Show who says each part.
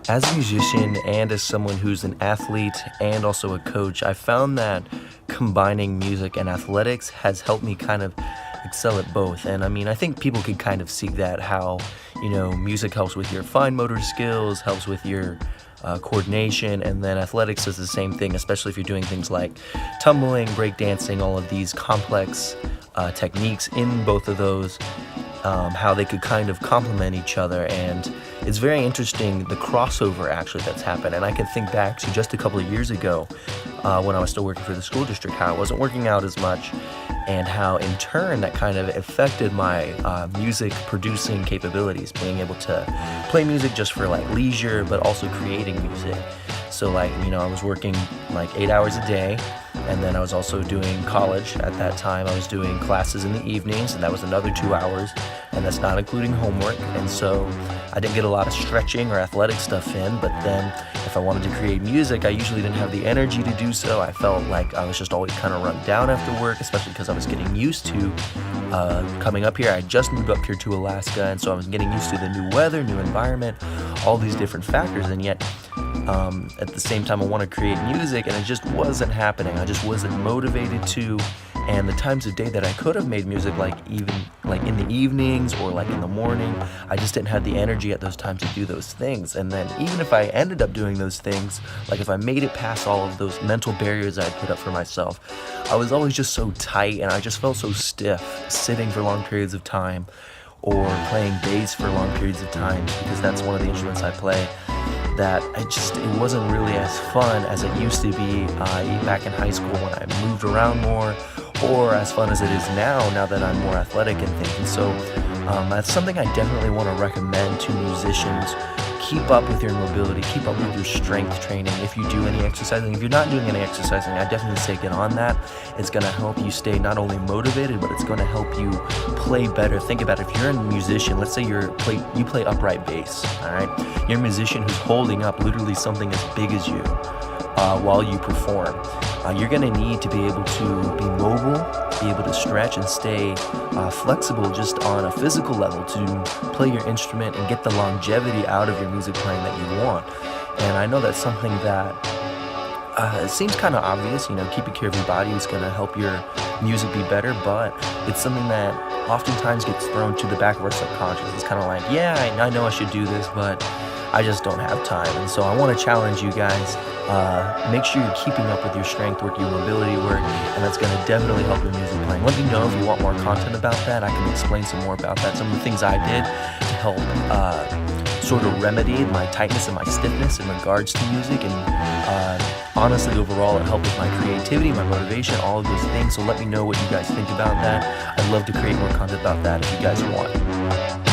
Speaker 1: As a musician and as someone who's an athlete and also a coach, I found that combining music and athletics has helped me kind of excel at both. And I mean, I think people could kind of see that how, music helps with your fine motor skills, helps with your coordination, and then athletics does the same thing, especially if you're doing things like tumbling, breakdancing, all of these complex techniques in both of those. How they could kind of complement each other, and it's very interesting the crossover actually that's happened. And I can think back to just a couple of years ago when I was still working for the school district, how I wasn't working out as much, and how in turn that kind of affected my music producing capabilities, being able to play music just for like leisure, but also creating music. So I was working like 8 hours a day, and then I was also doing college at that time. I was doing classes in the evenings, and that was another 2 hours, and that's not including homework. And so I didn't get a lot of stretching or athletic stuff in, but then if I wanted to create music, I usually didn't have the energy to do so. I felt like I was just always kind of run down after work, especially because I was getting used to coming up here. I just moved up here to Alaska, and so I was getting used to the new weather, new environment, all these different factors, and yet at the same time I want to create music, and it just wasn't happening. I just wasn't motivated to, and the times of day that I could have made music, like even like in the evenings or like in the morning, I just didn't have the energy at those times to do those things. And then even if I ended up doing those things, like if I made it past all of those mental barriers I had put up for myself, I was always just so tight, and I just felt so stiff sitting for long periods of time or playing bass for long periods of time, because that's one of the instruments I play, that it wasn't really as fun as it used to be back in high school when I moved around more, or as fun as it is now that I'm more athletic and things. And so that's something I definitely want to recommend to musicians. Keep up with your mobility, keep up with your strength training. If you do any exercising, if you're not doing any exercising, I definitely say get on that. It's going to help you stay not only motivated, but it's going to help you play better. Think about it. If you're a musician, let's say you play upright bass, all right? You're a musician who's holding up literally something as big as you while you perform. You're going to need to be able to be mobile, be able to stretch and stay flexible just on a physical level to play your instrument and get the longevity out of your music playing that you want. And I know that's something that it seems kind of obvious, keeping care of your body is going to help your music be better, but it's something that oftentimes gets thrown to the back of our subconscious. It's kind of like, yeah, I know I should do this, but I just don't have time. And so I want to challenge you guys. Make sure you're keeping up with your strength work, your mobility work, and that's going to definitely help your music playing. Let me know if you want more content about that. I can explain some more about that. Some of the things I did to help sort of remedy my tightness and my stiffness in regards to music, and honestly overall it helped with my creativity, my motivation, all of those things. So let me know what you guys think about that. I'd love to create more content about that if you guys want.